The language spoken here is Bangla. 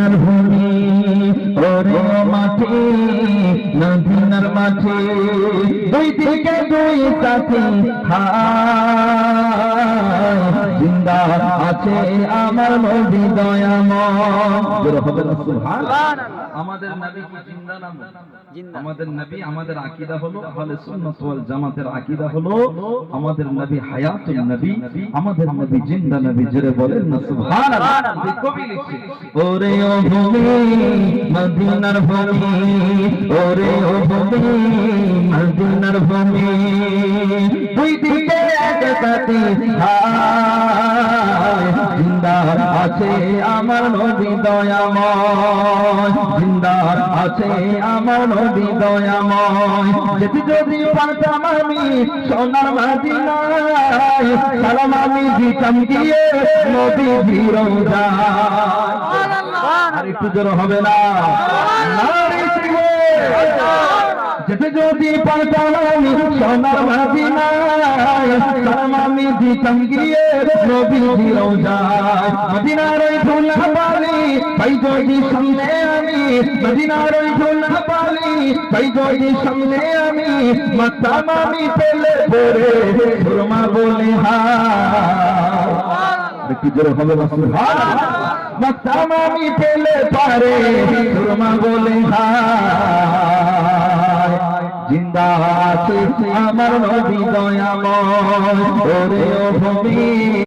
মদিনার ভূমি ওরে মাটি মদিনার মাটি দুই দিকে দুই সাথী জিন্দা আছে আমার নবী দয়াময় হবে না সুবহানাল্লাহ। আমাদের নবী কি জিন্দা না জিন্দা? আমাদের নবী আমাদের আকীদা হলো আহলে সুন্নাত ওয়াল জামাতের আকীদা হলো আমাদের নবী হায়াতুন নবী, আমাদের নবী জিন্দা নবী। জোরে বলেন না সুবহানাল্লাহ। কবি লিখছে ওরে ও ভূমি মদিনার ভূমি ওরে ও ভূমি মদিনার ভূমি দুই দিকে এক সাথী জিন্দা আছে আমার নবী দয়াময়, জিন্দা আছে আমার নবী দয়াময়। যেতে যদি পারতাম আমি সোনার মদিনায় সালাম আমি দিতাম গিয়ে নবী রওজায়। আর একটু জোর হবে না? যেতে যদি পারতাম আমি সোনার মদিনায় সালাম আমি দিতাম গিয়ে নবী রওজায়। মদিনার ওই ধুলাবালি ভাই যদি সামনে আমি মদিনার ওই ধুলাবালি ভাই যদি সামনে আমি মাতাম আমি পেলে পরে সুরমা বলে কি জোরে হবে না সুবহানাল্লাহ। মাতাম আমি পেলে পারে সুরমা বলে জিন্দা আছে আমার নবী দয়াময় ওরে ও ভূমি।